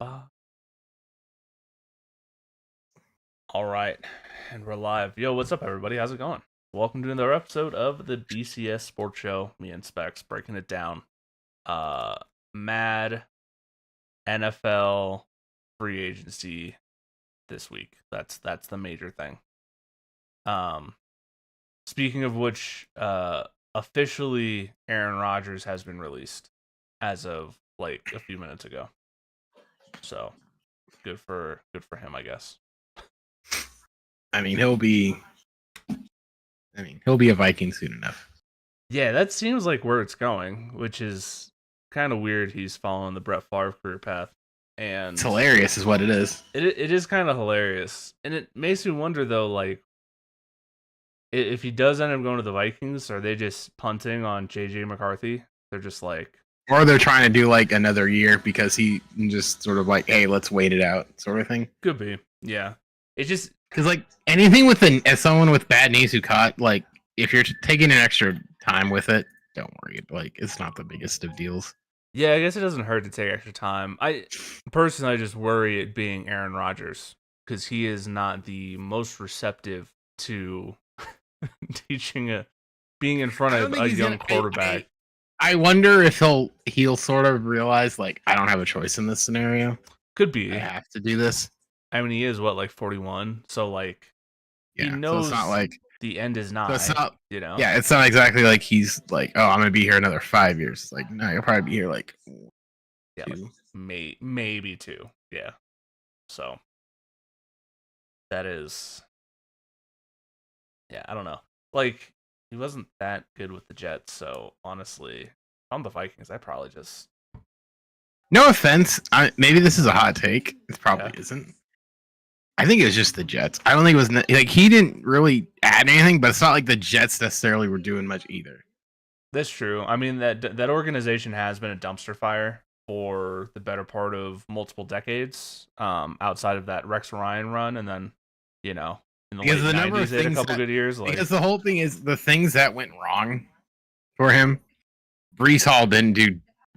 All right, and we're live. Yo, what's up, everybody? How's it going? Welcome to another episode of the BCS Sports Show. Me and Spects breaking it down. Uh, Mad NFL free agency this week. That's the major thing. Speaking of which, officially Aaron Rodgers has been released as of like a few minutes ago. So good for him, I guess. I mean, he'll be a Viking soon enough. Yeah, that seems like where it's going, which is kind of weird. He's following the Brett Favre career path, and It's hilarious, is what it is. It is kind of hilarious, and it makes me wonder though, like, if he does end up going to the Vikings, are they just punting on JJ McCarthy? They're just like, or they're trying to do like another year because he just sort of like, hey, let's wait it out, sort of thing. Could be, yeah. It's just because like anything with as someone with bad knees who caught, like, if you're taking an extra time with it, don't worry. Like, it's not the biggest of deals. Yeah, I guess it doesn't hurt to take extra time. I just worry it being Aaron Rodgers because he is not the most receptive to being in front of a young quarterback. I wonder if he'll sort of realize, like, I don't have a choice in this scenario. Could be. I have to do this. I mean, he is like 41, so like, he knows so it's not like the end is not. So it's not, Yeah, it's not exactly like he's like, oh, I'm gonna be here another 5 years. It's like, no, you'll probably be here like 2. Like maybe 2. Yeah. So that is, yeah, I don't know. Like, he wasn't that good with the Jets, so honestly, on the Vikings, I probably just. No offense, maybe this is a hot take. It probably isn't. I think it was just the Jets. I don't think it was like he didn't really add anything, but it's not like the Jets necessarily were doing much either. That's true. I mean, that organization has been a dumpster fire for the better part of multiple decades. Outside of that Rex Ryan run, and then in the late 90s, they had a couple good years. Because the whole thing is the things that went wrong for him. Breece Hall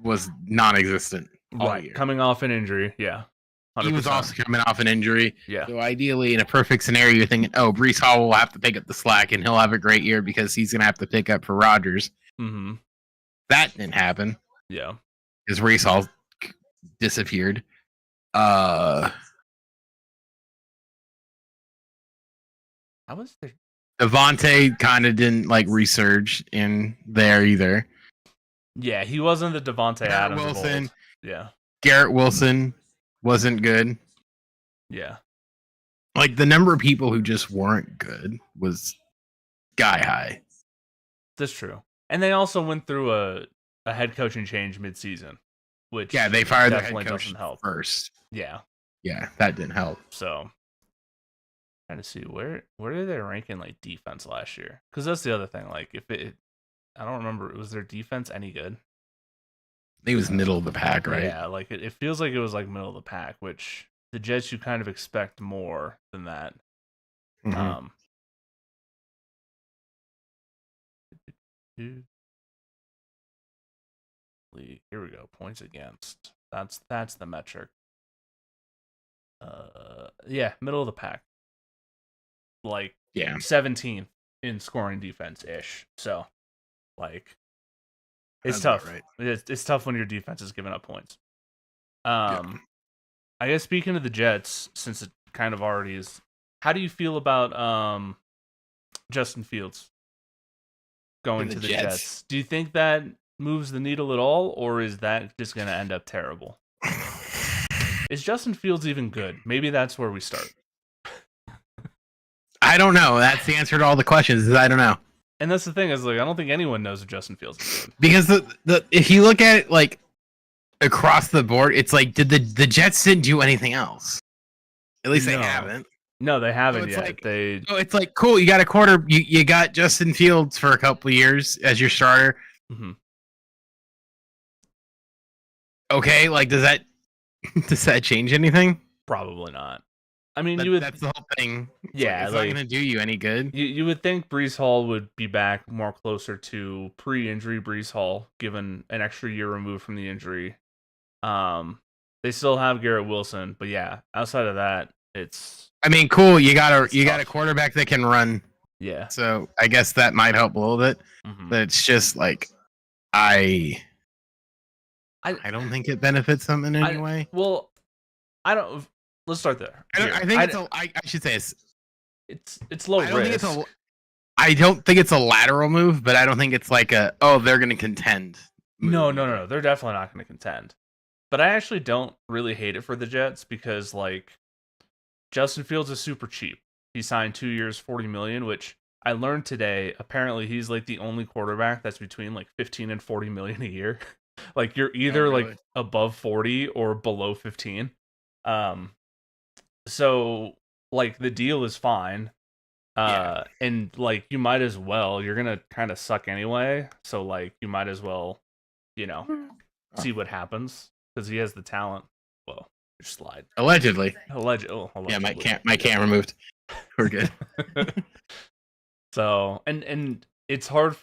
was non-existent. Right, coming off an injury, yeah. 100%. He was also coming off an injury. Yeah. So ideally, in a perfect scenario, you're thinking, oh, Breece Hall will have to pick up the slack and he'll have a great year because he's going to have to pick up for Rodgers. Mm-hmm. That didn't happen. Yeah. Because Breece Hall disappeared. How was there? Devontae kind of didn't like resurge in there either. Yeah, he wasn't the Devontae Adams. Wilson. Yeah. Garrett Wilson wasn't good. Yeah. Like, the number of people who just weren't good was sky high. That's true. And they also went through a head coaching change mid-season, which they fired their head coach doesn't help first. Yeah. Yeah, that didn't help. So, trying to see where did they rank in like defense last year? Because that's the other thing. Like, I don't remember. Was their defense any good? I think it was middle of the pack, right? Yeah, like it feels like it was like middle of the pack, which the Jets, you kind of expect more than that. Mm-hmm. Here we go. Points against. That's the metric. Middle of the pack. Like 17th in scoring defense ish. So, like, it's tough. Right. It's tough when your defense is giving up points. I guess speaking of the Jets, since it kind of already is, how do you feel about Justin Fields going to the Jets? Do you think that moves the needle at all, or is that just going to end up terrible? Is Justin Fields even good? Maybe that's where we start. I don't know. That's the answer to all the questions. I don't know. And that's the thing, is like, I don't think anyone knows if Justin Fields is good. Because if you look at it like across the board, it's like, did the Jets didn't do anything else? At least they haven't. No, they haven't yet. Like, it's like, cool, you got a you got Justin Fields for a couple of years as your starter. Mm-hmm. Okay, like, does that change anything? Probably not. I mean, that's the whole thing. Yeah, it's not going to do you any good. You would think Breece Hall would be back more closer to pre-injury Breece Hall, given an extra year removed from the injury. They still have Garrett Wilson, but yeah, outside of that, it's. I mean, cool. You got a quarterback that can run. Yeah. So I guess that might help a little bit. Mm-hmm. But it's just like I don't think it benefits them in any way. Well, I don't. Let's start there. I should say it's low risk. I don't think it's a lateral move, but I don't think it's like they're going to contend. No. They're definitely not going to contend. But I actually don't really hate it for the Jets because like Justin Fields is super cheap. He signed 2 years, $40 million, which I learned today. Apparently, he's like the only quarterback that's between like 15 and 40 million a year. Like you're either like above 40 or below 15. So like the deal is fine. And like you might as well. You're gonna kind of suck anyway. So like you might as well, see what happens because he has the talent. Well, slide. Allegedly. Allegedly. Yeah, my camera moved. We're good. So and it's hard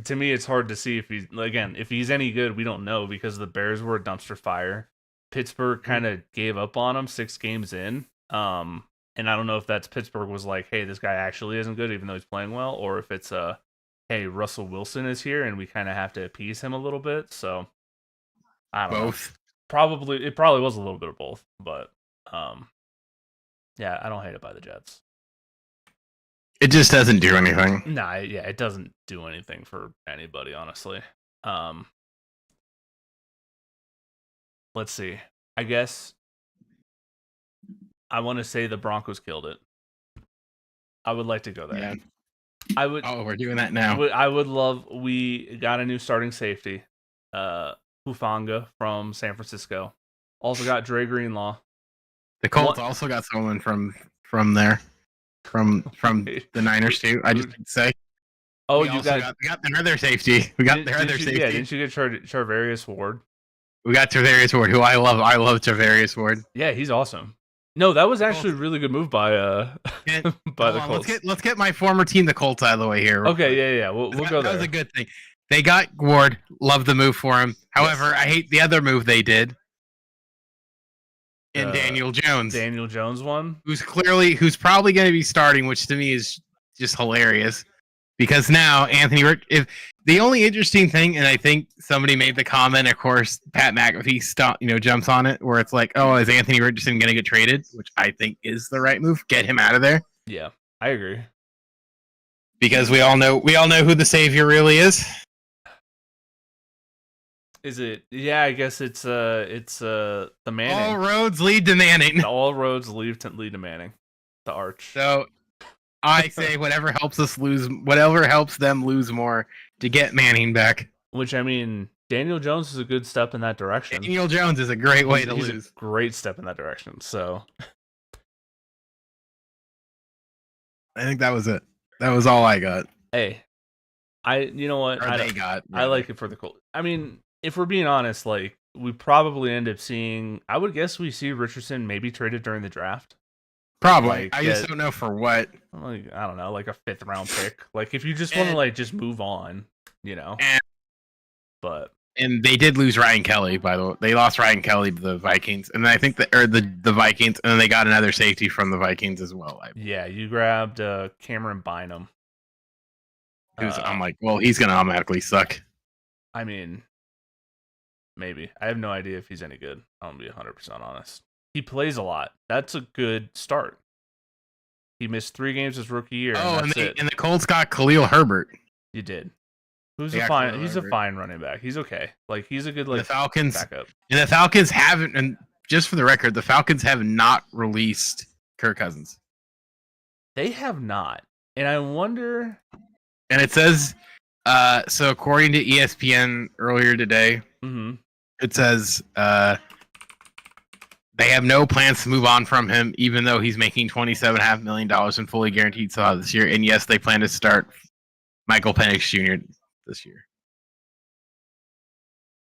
to me. It's hard to see if he's any good. We don't know because the Bears were a dumpster fire. Pittsburgh kind of gave up on him 6 games in. And I don't know if that's Pittsburgh was like, hey, this guy actually isn't good, even though he's playing well, or if it's hey, Russell Wilson is here and we kind of have to appease him a little bit. So I don't know. Both. It probably was a little bit of both, but yeah, I don't hate it by the Jets. It just doesn't do anything. Nah, yeah, it doesn't do anything for anybody, honestly. Let's see. I guess I want to say the Broncos killed it. I would like to go there. Yeah. I would. Oh, we're doing that now. I would love. We got a new starting safety, Hufanga from San Francisco. Also got Dre Greenlaw. The Colts also got someone from there, from the Niners too. I just say. Oh, we got their other safety. We got their other safety. Yeah, didn't you get Charvarius Ward? We got Charvarius Ward, who I love. I love Charvarius Ward. Yeah, he's awesome. No, that was actually a really good move by the Colts. Let's get my former team, the Colts, out of the way here. Okay, yeah. We'll go there. That was a good thing. They got Ward. Love the move for him. However, I hate the other move they did. In Daniel Jones. Daniel Jones one? Who's probably going to be starting, which to me is just hilarious. Because now Anthony, if the only interesting thing, and I think somebody made the comment, of course, Pat McAfee jumps on it, where it's like, oh, is Anthony Richardson going to get traded? Which I think is the right move. Get him out of there. Yeah, I agree. Because we all know who the savior really is. Is it? Yeah, I guess it's the Manning. All roads lead to Manning. All roads lead to Manning, the Arch. So I say whatever helps them lose more to get Manning back. Which, I mean, Daniel Jones is a good step in that direction. Daniel Jones is a great way to lose. A great step in that direction. So I think that was it. That was all I got. Hey, you know what? I like it for the Colts. I mean, if we're being honest, like we probably end up seeing. I would guess we see Richardson maybe traded during the draft. Probably. I just don't know for what. Like, I don't know, like a 5th round pick. Like if you just want to just move on, And they did lose Ryan Kelly, by the way. They lost Ryan Kelly to the Vikings, and I think the Vikings, and then they got another safety from the Vikings as well. Yeah, you grabbed Cameron Bynum. I'm like, well, he's gonna automatically suck. I mean, maybe. I have no idea if he's any good. I'm gonna be 100% honest. He plays a lot. That's a good start. He missed 3 games his rookie year. And the Colts got Khalil Herbert. You did. He's a fine running back. He's okay. Like he's a good the Falcons backup. And the Falcons haven't. And just for the record, the Falcons have not released Kirk Cousins. They have not, and I wonder. And it says, so according to ESPN earlier today, it says they have no plans to move on from him, even though he's making $27.5 million in fully guaranteed salary this year. And yes, they plan to start Michael Penix Jr. this year.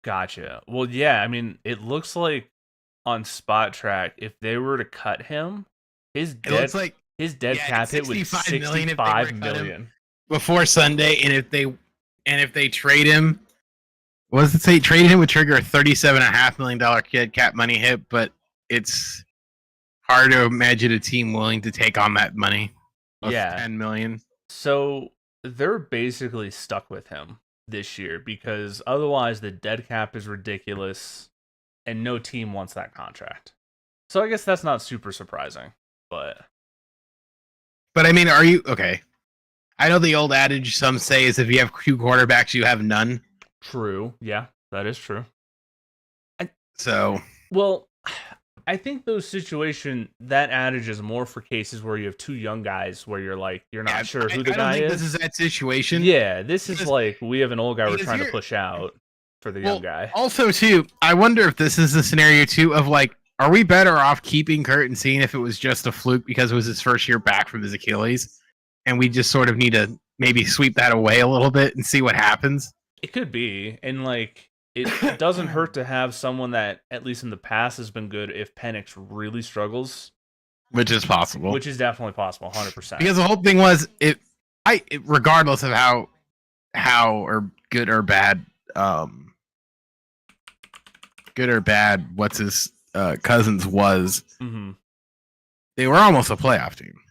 Gotcha. Well, yeah, I mean, it looks like on Spot Track, if they were to cut him, his dead cap hit was $65 million before Sunday, and if they trade him, what does it say? Traded him would trigger a $37.5 million kid cap money hit, but it's hard to imagine a team willing to take on that money. Yeah, $10 million. So they're basically stuck with him this year because otherwise the dead cap is ridiculous, and no team wants that contract. So I guess that's not super surprising, but I mean, are you okay? I know the old adage some say is if you have 2 quarterbacks, you have none. True. Yeah, that is true. Well, I think those that adage is more for cases where you have 2 young guys where you're not sure who the guy is. This is that situation. Yeah, this is like we have an old guy we're trying to push out for the young guy. Also, too, I wonder if this is the scenario too of like, are we better off keeping Kurt and seeing if it was just a fluke because it was his first year back from his Achilles, and we just sort of need to maybe sweep that away a little bit and see what happens? It could be, and like it doesn't hurt to have someone that at least in the past has been good if Penix really struggles, which is possible. Which is definitely possible, 100%. Because the whole thing was regardless of how or good or bad, what's his Cousins was. Mm-hmm. They were almost a playoff team.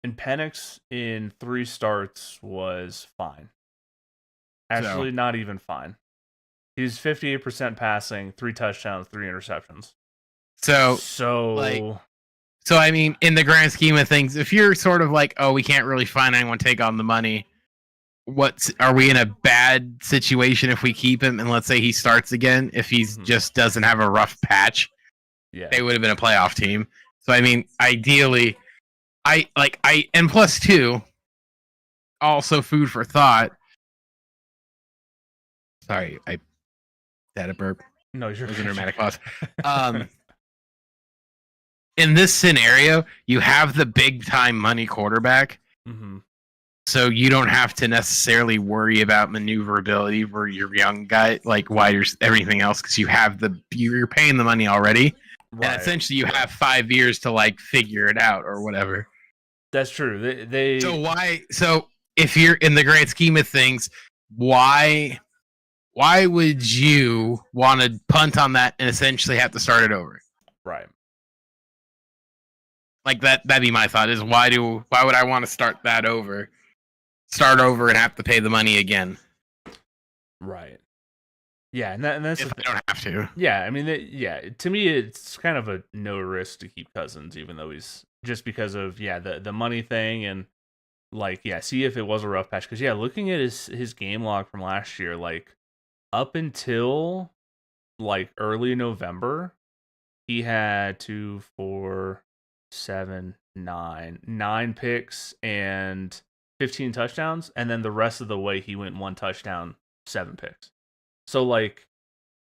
And Penix in 3 starts was fine. Actually, not even fine. He was 58% passing, 3 touchdowns, 3 interceptions. So I mean, in the grand scheme of things, if you're sort of like, oh, we can't really find anyone take on the money, are we in a bad situation if we keep him and let's say he starts again? If he just doesn't have a rough patch, they would have been a playoff team. So I mean, ideally, and plus 2, also food for thought. Sorry, I had a burp. No, you're a dramatic pause. In this scenario, you have the big time money quarterback, so you don't have to necessarily worry about maneuverability for your young guy, like everything else, because you're paying the money already, and essentially you have 5 years to like figure it out or whatever. That's true. So if you're in the grand scheme of things, why would you want to punt on that and essentially have to start it over? Right. Like that'd be my thought, is why would I want to start over and have to pay the money again? Right. Yeah, and that's if I don't have to. Yeah, I mean, to me, it's kind of a no risk to keep Cousins, even though he's just because of the money thing and see if it was a rough patch, because looking at his game log from last year, like up until like early November, he had 2, 4, 7, 9 picks and 15 touchdowns, and then the rest of the way he went 1 touchdown, 7 picks. So like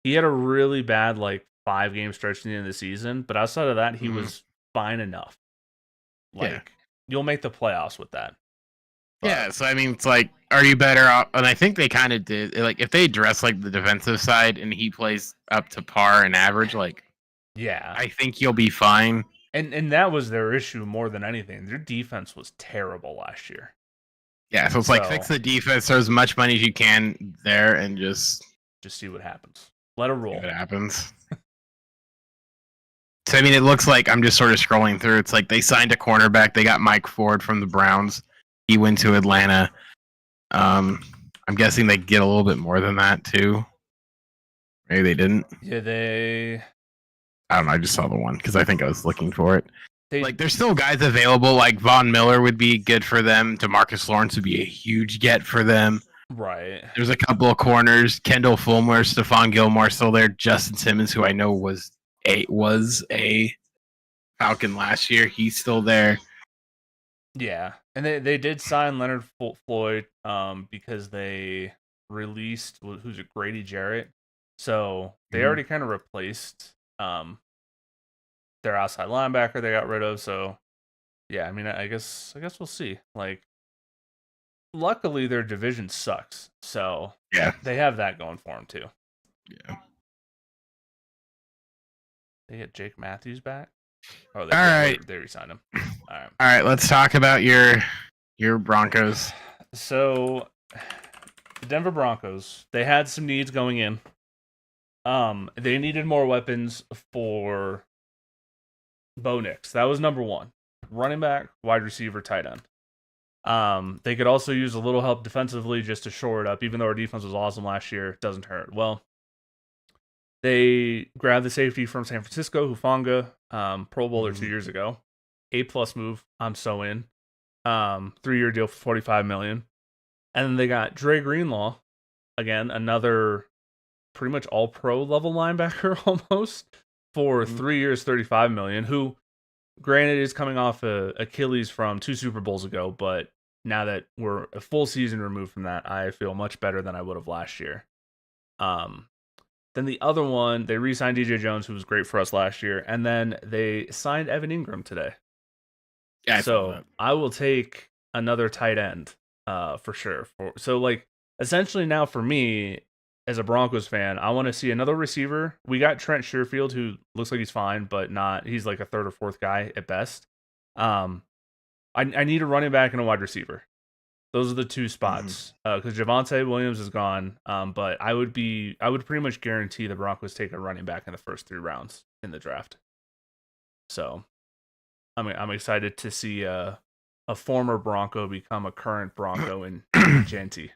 he had a really bad 5-game stretch at the end of the season, but outside of that, he was fine enough. You'll make the playoffs with that. But, yeah, so I mean, it's like, are you better off? And I think they kind of did. Like, if they address the defensive side and he plays up to par and average, I think you'll be fine. And that was their issue more than anything. Their defense was terrible last year. Yeah, so it's fix the defense, throw as much money as you can there, and just see what happens. Let it roll. See what happens. So I mean, it looks like I'm just sort of scrolling through. It's like they signed a cornerback. They got Mike Ford from the Browns. He went to Atlanta. I'm guessing they get a little bit more than that too. Maybe they didn't. Yeah, I don't know. I just saw the one because I think I was looking for it. There's still guys available. Like Von Miller would be good for them. DeMarcus Lawrence would be a huge get for them. Right. There's a couple of corners. Kendall Fulmer, Stephon Gilmore still there. Justin Simmons, who I know was a Falcon last year. He's still there. Yeah. And they did sign Leonard Floyd because they released who's it, Grady Jarrett. So they already kind of replaced their outside linebacker they got rid of. So yeah, I mean, I guess we'll see. Luckily their division sucks, so yeah, they have that going for them too. Yeah, they get Jake Matthews back. Oh, they re-signed him. All right, let's talk about your Broncos. So the Denver Broncos, they had some needs going in. They needed more weapons for Bo Nix. That was number one. Running back, wide receiver, tight end. They could also use a little help defensively just to shore it up, even though our defense was awesome last year. It doesn't hurt. Well, they grabbed the safety from San Francisco, Hufanga, Pro Bowler 2 years ago. A+ move. I'm so in. 3-year deal for $45 million. And then they got Dre Greenlaw, again, another pretty much all-pro level linebacker almost, for 3 years, $35 million, who, granted, is coming off Achilles from 2 Super Bowls ago, but now that we're a full season removed from that, I feel much better than I would have last year. Then the other one, they re-signed DJ Jones, who was great for us last year, and then they signed Evan Ingram today. Yeah, so I will take another tight end for sure. So, like, essentially now for me, as a Broncos fan, I want to see another receiver. We got Trent Sherfield, who looks like he's fine, but he's like a third or fourth guy at best. I need a running back and a wide receiver. Those are the two spots. Because Javonte Williams is gone. But I would pretty much guarantee the Broncos take a running back in the first 3 rounds in the draft. So I'm excited to see a former Bronco become a current Bronco in Genty.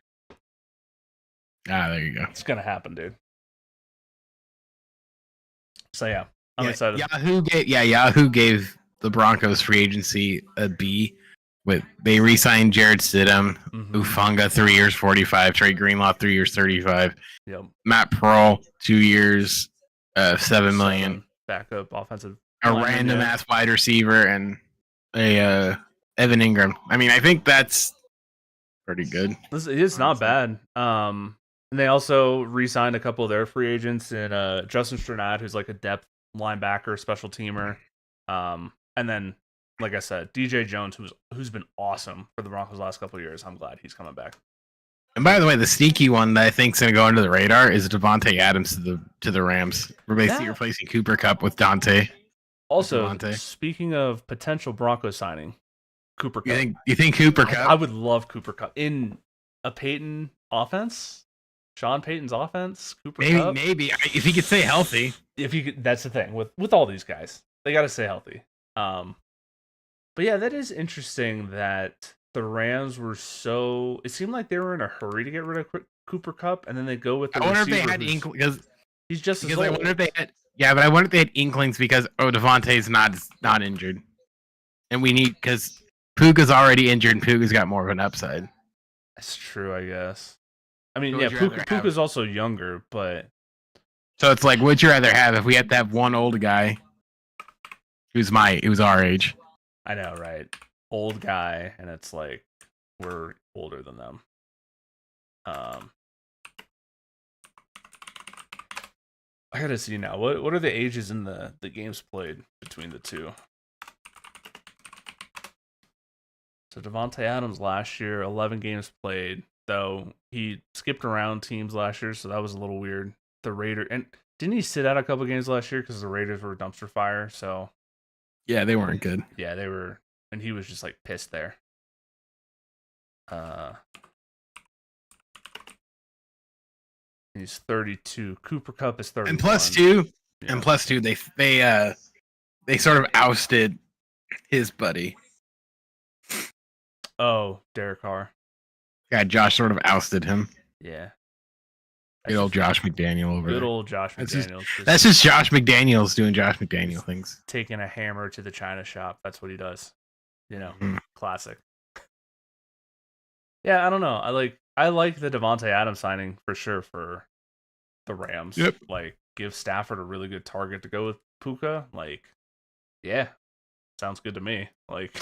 There you go. It's gonna happen, dude. So yeah, I'm excited. Yahoo gave the Broncos free agency a B. They re-signed Jared Stidham, Hufanga 3 years, 45. Trey Greenlaw 3 years, 35. Yep. Matt Pearl 2 years, $7 million. Backup offensive. A random ass wide receiver and a Evan Ingram. I mean, I think that's pretty good. It's not bad. And they also re-signed a couple of their free agents in Justin Strnad, who's like a depth linebacker, special teamer. And then, like I said, DJ Jones, who's been awesome for the Broncos the last couple of years. I'm glad he's coming back. And by the way, the sneaky one that I think is going to go under the radar is Devontae Adams to the Rams. We're basically replacing Cooper Kupp with Dante. Also, speaking of potential Broncos signing, Cooper Kupp. You think Cooper Kupp? I would love Cooper Kupp in a Peyton offense. Sean Payton's offense. Cooper Kupp. Maybe if he could stay healthy. That's the thing with all these guys. They got to stay healthy. But yeah, that is interesting that the Rams were so. It seemed like they were in a hurry to get rid of Cooper Kupp, and then they go with the receiver. I wonder if they had inklings. He's just as old. I wonder if they had. Yeah, but I wonder if they had inklings because Devontae's not injured, and we need because Puka's already injured, and Puka's got more of an upside. That's true, I guess. I mean, yeah, Puka's also younger, but so it's like, would you rather have if we had to have one old guy who's our age? I know, right? Old guy, and it's like we're older than them. I gotta see now. What are the ages in the games played between the two? So Devontae Adams last year, 11 games played, though he skipped around teams last year, so that was a little weird. The Raiders, and didn't he sit out a couple games last year because the Raiders were dumpster fire? So yeah, they weren't good. Yeah, they were, and he was just like pissed there. He's 32. Cooper Kupp is 31. And plus two, they sort of ousted his buddy. Oh, Derek Carr. Yeah, Josh sort of ousted him. Yeah. Good old Josh McDaniel over there. Good old Josh McDaniel. That's just Josh McDaniels doing Josh McDaniel things. Taking a hammer to the china shop. That's what he does. You know, classic. Yeah, I don't know. I like the Devontae Adams signing for sure for the Rams. Yep. Like, give Stafford a really good target to go with Puka. Like, yeah, sounds good to me. Like,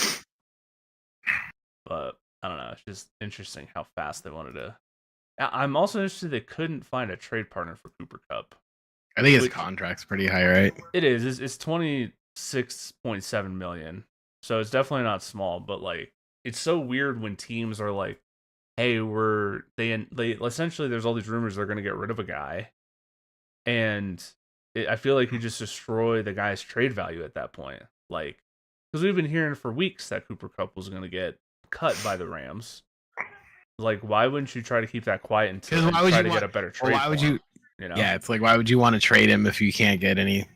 but I don't know. It's just interesting how fast they wanted to. I'm also interested they couldn't find a trade partner for Cooper Kupp. I think his contract's pretty high, right? It is. It's $26.7 million. So it's definitely not small, but like it's so weird when teams are like, "Hey, they essentially there's all these rumors they're going to get rid of a guy." And I feel like you just destroy the guy's trade value at that point. Like, because we've been hearing for weeks that Cooper Kupp was going to get cut by the Rams. Like, why wouldn't you try to keep that quiet until try to get a better trade? Why would you? You know? Yeah, it's like, why would you want to trade him if you can't get any?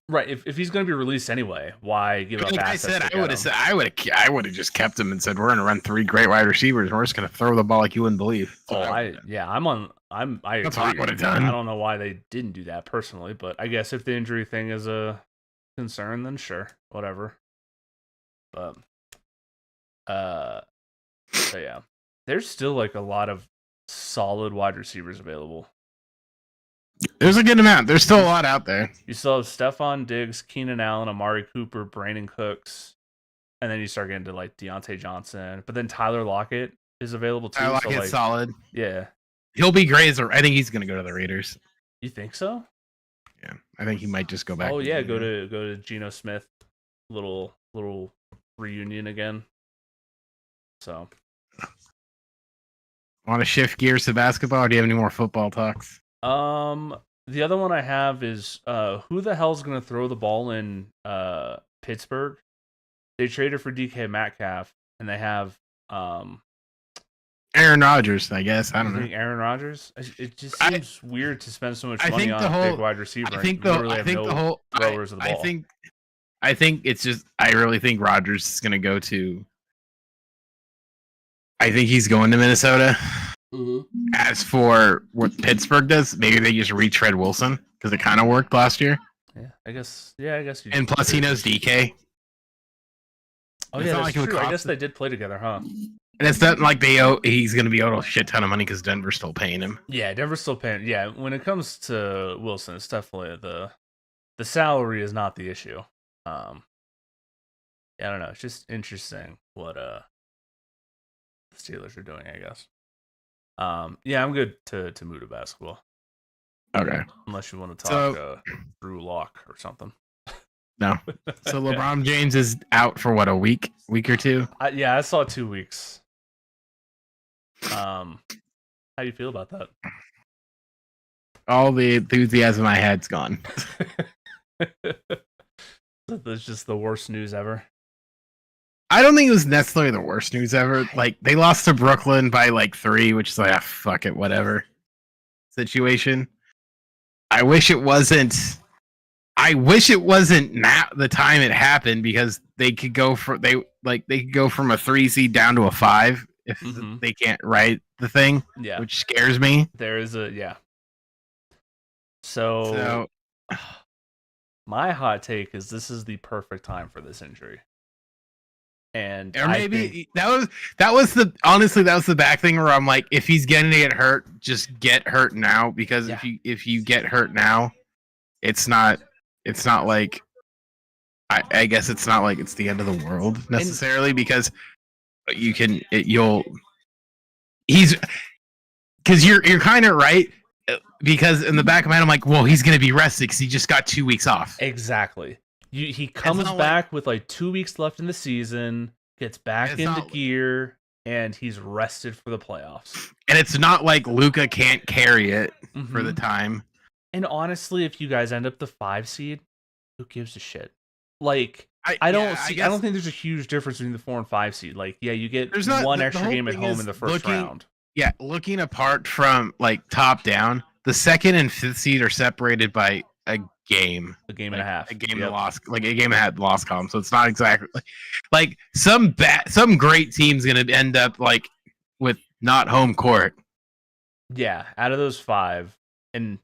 Right. If he's going to be released anyway, why give up assets? I would have just kept him and said, we're going to run 3 great wide receivers. And we're just going to throw the ball like you wouldn't believe. I That's what I would have done. I don't know why they didn't do that personally, but I guess if the injury thing is a concern, then sure, whatever. But so yeah, there's still like a lot of solid wide receivers available. There's a good amount. There's still a lot out there. You still have Stephon Diggs, Keenan Allen, Amari Cooper, Brandon Cooks, and then you start getting to like Deontay Johnson. But then Tyler Lockett is available too. Tyler Lockett's solid. Yeah, he'll be great. I think he's going to go to the Raiders. You think so? Yeah, I think he might just go back. Oh yeah, go to Geno Smith, little reunion again. So, want to shift gears to basketball, or do you have any more football talks? The other one I have is who the hell's gonna throw the ball in Pittsburgh? They traded for DK Metcalf, and they have Aaron Rodgers, I guess. I don't know. Aaron Rodgers. It just seems weird to spend so much money on a big wide receiver. I think the throwers of the ball. I think it's just. I really think Rodgers is gonna go to. I think he's going to Minnesota. Mm-hmm. As for what Pittsburgh does, maybe they just retread Wilson because it kind of worked last year. Yeah, I guess. Yeah, I guess. And plus, he knows DK. Oh yeah, that's true. I guess they did play together, huh? And it's not like he's going to be owed a shit ton of money because Denver's still paying him. Yeah, Denver's still paying. Yeah, when it comes to Wilson, it's definitely the salary is not the issue. Yeah, I don't know. It's just interesting what the Steelers are doing, I guess. Yeah, I'm good to move to basketball. Okay. Unless you want to talk Drew Lock or something. No. So LeBron James is out for what, a week or two? Yeah, I saw 2 weeks. How do you feel about that? All the enthusiasm I had's gone. That's just the worst news ever. I don't think it was necessarily the worst news ever. Like, they lost to Brooklyn by like 3, which is like, fuck it, whatever situation. I wish it wasn't now the time it happened, because they could go from a 3 seed down to a 5 if they can't write the thing. Yeah, which scares me. There is So my hot take is this is the perfect time for this injury. And or maybe that was the back thing where I'm like, if he's going to get hurt, just get hurt now, because if you get hurt now, it's not like I guess it's not like it's the end of the world necessarily, because because you're kind of right, because in the back of my head I'm like, well, he's going to be rested because he just got 2 weeks off. Exactly. He comes back with like 2 weeks left in the season, gets back into gear, and he's rested for the playoffs. And it's not like Luka can't carry it for the time. And honestly, if you guys end up the 5 seed, who gives a shit? Like, I don't think there's a huge difference between the 4 and 5 seed. Like, yeah, you get one extra game at home in the first round. Yeah, looking apart from like top down, the 2nd and 5th seed are separated by a game and a half, a game and loss, like a game and a half loss column. So it's not exactly like some great team's gonna end up like with not home court. Yeah, out of those 5, and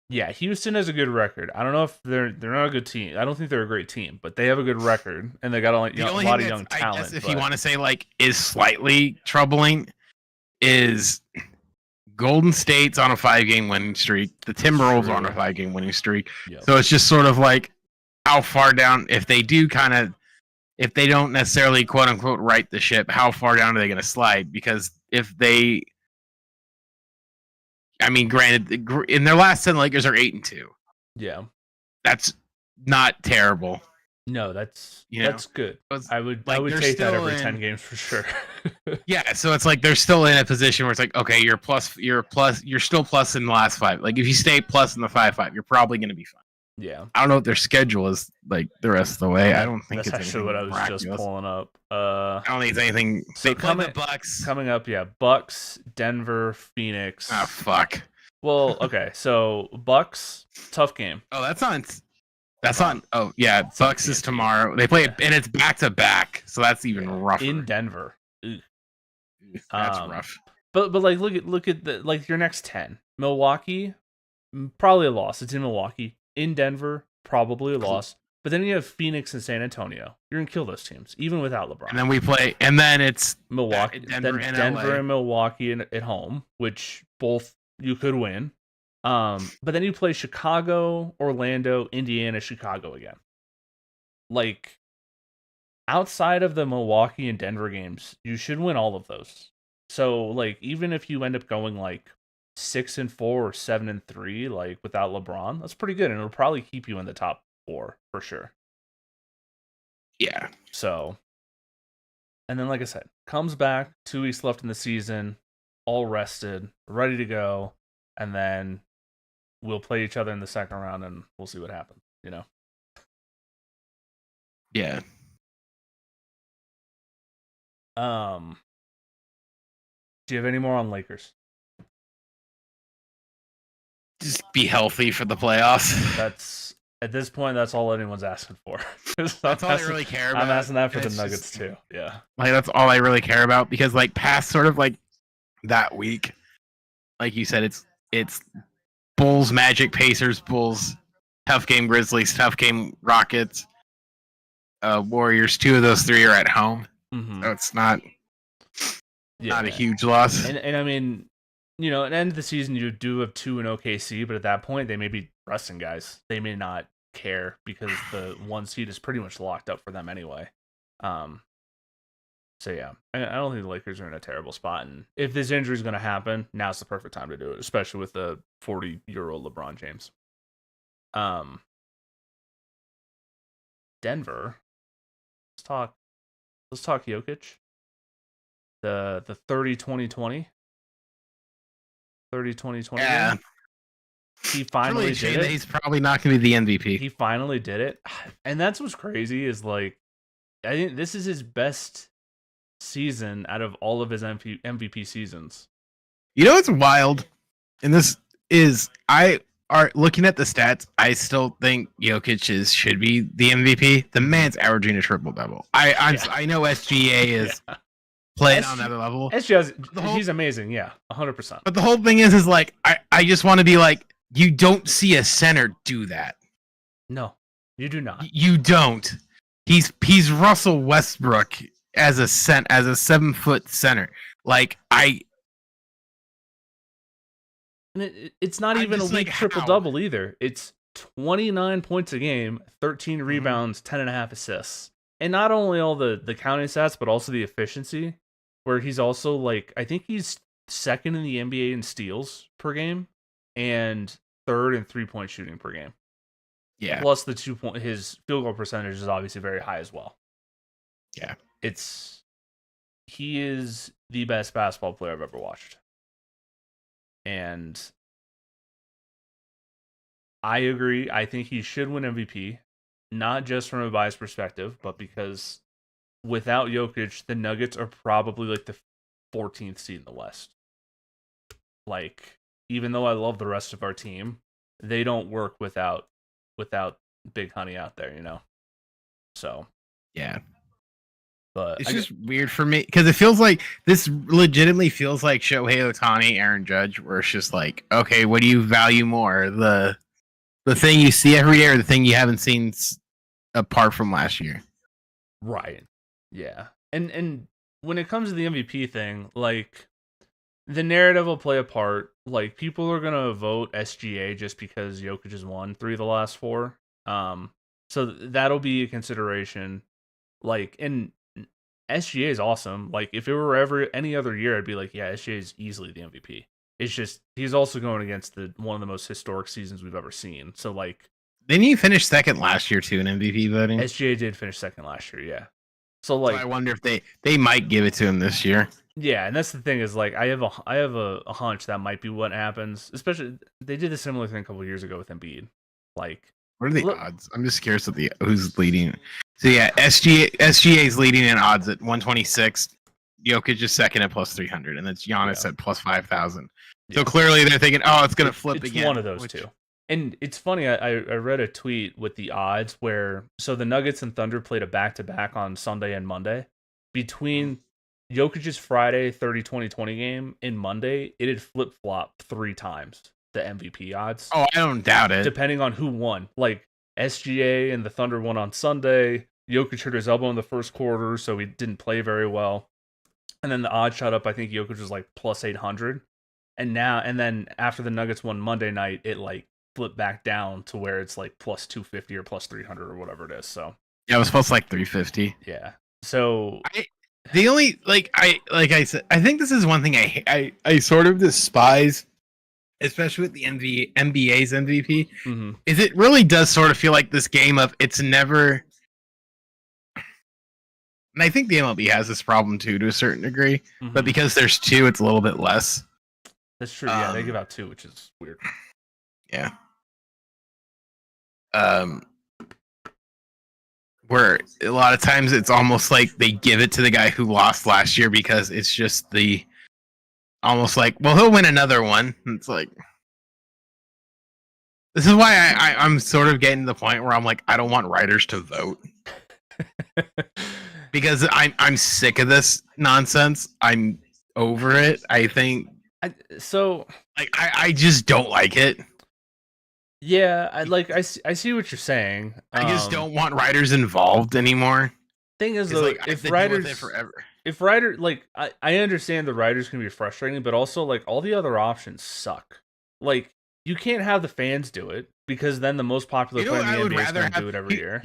yeah, Houston has a good record. I don't know if they're not a good team. I don't think they're a great team, but they have a good record, and they got a lot of young talent. I guess if you want to say like is slightly troubling, is Golden State's on a 5-game winning streak. The Timberwolves are on a 5-game winning streak. Yep. So it's just sort of like how far down, if they don't necessarily quote unquote right the ship, how far down are they going to slide? Because granted, in their last 10, Lakers are 8-2. Yeah, that's not terrible. No, that's good. I would take that every 10 games for sure. Yeah, so it's like they're still in a position where it's like, okay, you're still plus in the last 5. Like if you stay plus in the 5-5, you're probably going to be fine. Yeah. I don't know what their schedule is like the rest of the way. I don't think that's it's actually what I was just pulling up. I don't think it's anything. So they play the Bucks. Coming up, yeah. Bucks, Denver, Phoenix. Ah, fuck. Well, okay. So Bucks, tough game. Oh, that's on. Oh, yeah. Bucks is tomorrow. They play it, and it's back to back, so that's even rougher. In Denver. Ugh. That's rough. But like look at the like your next 10. Milwaukee, probably a loss. It's in Milwaukee. In Denver, probably a loss. But then you have Phoenix and San Antonio. You're gonna kill those teams, even without LeBron. And then we play, and then it's Milwaukee, Denver and Milwaukee at home, which both you could win. But then you play Chicago, Orlando, Indiana, Chicago again. Like, outside of the Milwaukee and Denver games, you should win all of those. So, like, even if you end up going like 6-4 or 7-3, like without LeBron, that's pretty good, and it'll probably keep you in the top 4 for sure. Yeah. So, and then like I said, comes back 2 weeks left in the season, all rested, ready to go, and then we'll play each other in the second round, and we'll see what happens. You know. Yeah. Do you have any more on Lakers? Just be healthy for the playoffs. That's at this point, that's all anyone's asking for. That's all I really care about. I'm asking that for the Nuggets too. Yeah. Like that's all I really care about because like past sort of like that week, like you said, it's Bulls, Magic, Pacers, Bulls, tough game Grizzlies, tough game Rockets, Warriors. 2 of those 3 are at home, so it's not a huge loss. And I mean, you know, at the end of the season, you do have 2 in OKC, but at that point, they may be resting guys. They may not care because the 1 seed is pretty much locked up for them anyway. So yeah, I don't think the Lakers are in a terrible spot. And if this injury is going to happen, now's the perfect time to do it, especially with the 40-year-old LeBron James. Denver. Let's talk Jokic. The 30-20-20. 30-20-20. Yeah. He finally did it. He's probably not going to be the MVP. He finally did it. And that's what's crazy is like, I think this is his best season out of all of his MVP seasons. You know what's wild? And this is, looking at the stats, I still think Jokic should be the MVP. The man's averaging a triple-double. I know SGA is playing on another level. He's amazing, yeah, 100%. But the whole thing is like, I just want to be like, you don't see a center do that. No, you do not. You don't. He's Russell Westbrook as a 7-foot center. Like it's not even a weak triple-double either. It's 29 points a game, 13 rebounds, 10.5 assists. And not only all the counting stats, but also the efficiency, where he's also like, I think he's second in the NBA in steals per game and third in 3-point shooting per game. Yeah. Plus the 2-point, his field goal percentage is obviously very high as well. Yeah. He is the best basketball player I've ever watched. And I agree. I think he should win MVP, not just from a biased perspective, but because without Jokic, the Nuggets are probably like the 14th seed in the West. Like, even though I love the rest of our team, they don't work without Big Honey out there, you know? So. Yeah. But it's just weird for me because it feels like this legitimately feels like Shohei Ohtani, Aaron Judge, where it's just like, okay, what do you value more? The thing you see every day or the thing you haven't seen apart from last year? Right. Yeah. And when it comes to the MVP thing, like, the narrative will play a part. Like, people are going to vote SGA just because Jokic has won 3 of the last 4. So that'll be a consideration. Like, and SGA is awesome. Like, if it were any other year, I'd be like, yeah, SGA is easily the MVP. It's just, he's also going against one of the most historic seasons we've ever seen. So, like... Didn't he finish second last year, too, in MVP voting? SGA did finish second last year, yeah. So, like... So I wonder if they might give it to him this year. Yeah, and that's the thing is, like, I have a hunch that might be what happens. Especially, they did a similar thing a couple of years ago with Embiid. Like, What are the odds? I'm just curious of who's leading. So yeah, SGA is leading in odds at 126. Jokic is second at plus 300, and that's Giannis at plus 5,000. Yeah. So clearly they're thinking, oh, it's going to flip again. It's one of those two. And it's funny, I read a tweet with the odds where, so the Nuggets and Thunder played a back-to-back on Sunday and Monday. Between Jokic's Friday 30-20-20 game and Monday, it had flip-flopped 3 times, the MVP odds. Oh, I don't doubt it. Depending on who won. Like, SGA and the Thunder won on Sunday. Jokic hurt his elbow in the first quarter, so he didn't play very well. And then the odds shot up, I think Jokic was like plus 800. And then after the Nuggets won Monday night, it like flipped back down to where it's like plus 250 or plus 300 or whatever it is. So yeah, it was supposed to like 350. Yeah. So the only I said, I think this is one thing I sort of despise, especially with the NBA's MVP, is it really does sort of feel like this game of it's never. And I think the MLB has this problem too, to a certain degree, but because there's 2, it's a little bit less. That's true. Yeah, they give out 2, which is weird. Yeah. Where a lot of times it's almost like they give it to the guy who lost last year because it's just almost like, well, he'll win another one. It's like, this is why I'm sort of getting to the point where I'm like, I don't want writers to vote. Because I'm sick of this nonsense. I'm over it. I think I just don't like it. Yeah, I see what you're saying. I just don't want writers involved anymore. Thing is, though, like, if writer, like I understand the writers can be frustrating, but also like all the other options suck. Like you can't have the fans do it because then the most popular player in the NBA is going to do it every year.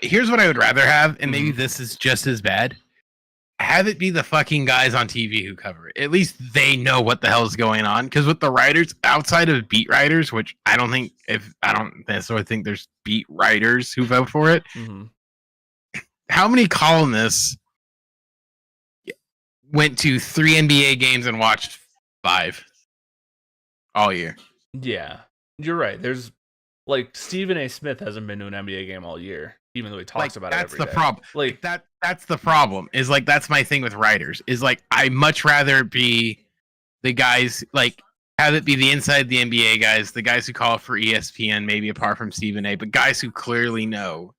Here's what I would rather have, and maybe this is just as bad. Have it be the fucking guys on TV who cover it. At least they know what the hell is going on. Because with the writers, outside of beat writers, which I don't necessarily think there's beat writers who vote for it. How many columnists went to 3 NBA games and watched 5 all year? Yeah, you're right. There's like Stephen A. Smith hasn't been to an NBA game all year, even though he talks about it every day. That's the problem. Like that's the problem. Is like that's my thing with writers. Is like I much rather be the guys, like have it be the inside the NBA guys, the guys who call it for ESPN, maybe apart from Stephen A. But guys who clearly know.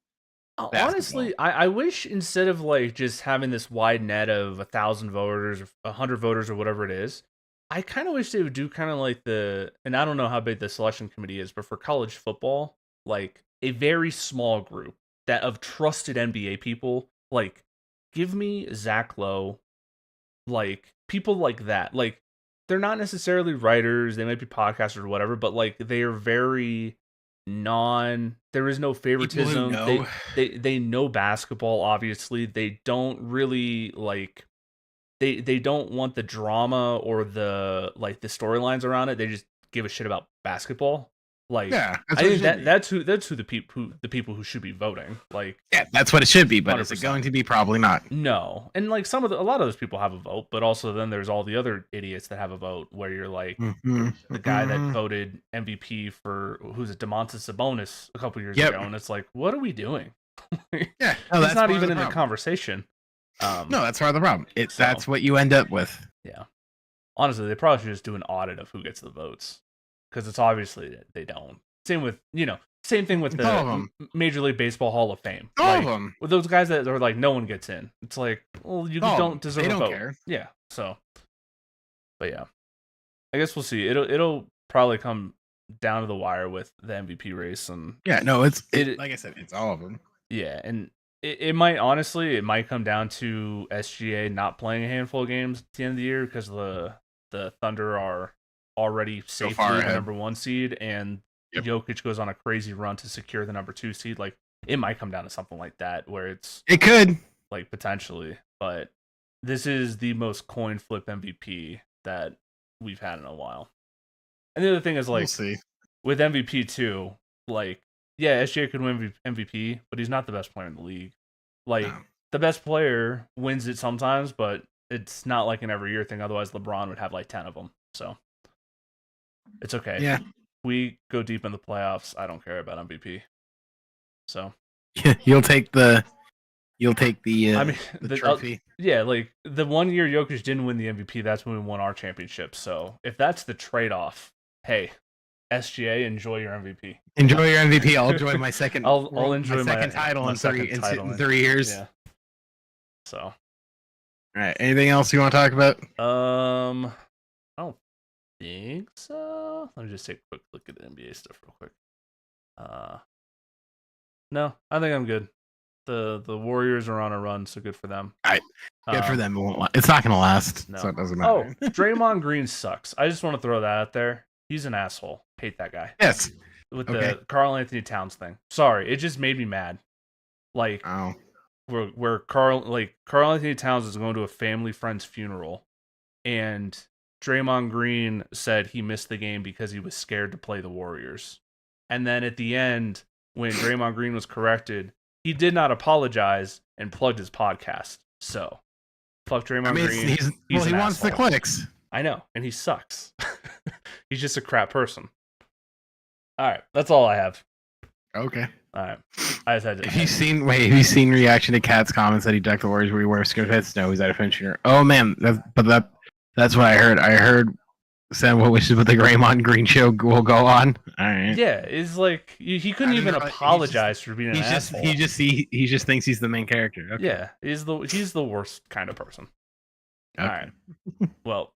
Honestly, I wish instead of like just having this wide net of 1,000 voters or 100 voters or whatever it is, I kind of wish they would do kind of like and I don't know how big the selection committee is, but for college football, like a very small group of trusted NBA people, like give me Zach Lowe, like people like that. Like they're not necessarily writers, they might be podcasters or whatever, but like they are very there is no favoritism. They know basketball, obviously. They don't really like they don't want the drama or the storylines around it. They just give a shit about basketball. Like, yeah, I think that's who the people who should be voting. Like, yeah, that's what it should be. But 100%. Is it going to be? Probably not. No, and like a lot of those people have a vote, but also then there's all the other idiots that have a vote. Where you're like the guy that voted MVP for Domantas Sabonis a couple years ago, and it's like, what are we doing? Yeah, it's not even in the conversation. No, that's part of the problem. That's what you end up with. Yeah, honestly, they probably should just do an audit of who gets the votes. Because it's obviously they don't. Same thing with the Major League Baseball Hall of Fame. All of them. With those guys that are like, no one gets in. It's like, well, you don't deserve a vote. Care. Yeah. So, but yeah, I guess we'll see. It'll probably come down to the wire with the MVP race, and yeah, no, it's like I said, it's all of them. Yeah, and it might come down to SGA not playing a handful of games at the end of the year because the Thunder are already safely the number 1 seed, and Jokic goes on a crazy run to secure the number 2 seed. Like it might come down to something like that, where it could like potentially, but this is the most coin flip MVP that we've had in a while. And the other thing is like with MVP too, like yeah, SGA could win MVP, but he's not the best player in the league. Like the best player wins it sometimes, but it's not like an every year thing. Otherwise, LeBron would have like 10 of them. So. It's okay. Yeah. We go deep in the playoffs. I don't care about MVP. So you'll take the I mean, the trophy. Yeah, like the 1 year Jokic didn't win the MVP, that's when we won our championship. So if that's the trade-off, hey, SGA, enjoy your MVP. Enjoy your MVP. I'll enjoy my second. I'll enjoy my second title in second 3 title in 3 years. Yeah. So, all right. Anything else you want to talk about? I don't think so. Let me just take a quick look at the NBA stuff real quick. No, I think I'm good. The Warriors are on a run, so good for them. Good for them. It's not going to last, so it doesn't matter. Oh, Draymond Green sucks. I just want to throw that out there. He's an asshole. Hate that guy. Yes. With the Karl Anthony Towns thing. Sorry, it just made me mad. Like, where Karl Anthony Towns is going to a family friend's funeral, and Draymond Green said he missed the game because he was scared to play the Warriors. And then at the end, when Draymond Green was corrected, he did not apologize and plugged his podcast. So, fuck Draymond Green. He wants the clicks. I know, and he sucks. He's just a crap person. All right, that's all I have. Okay. All right. I just had to. Have you seen reaction to Cat's comments that he ducked the Warriors where he wears scared heads? No, he's at a finishing. Oh man, that's what I heard. I heard Sam what wishes with the Draymond Green show will go on. All right. Yeah, it's like he couldn't even apologize for being an asshole. He just thinks he's the main character. Okay. Yeah, he's the worst kind of person. Okay. All right. Well,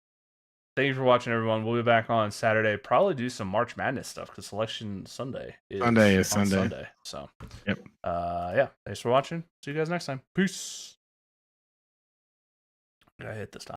thank you for watching, everyone. We'll be back on Saturday. Probably do some March Madness stuff because Selection Sunday is Sunday. So, yep. Yeah. Thanks for watching. See you guys next time. Peace. I hit this time.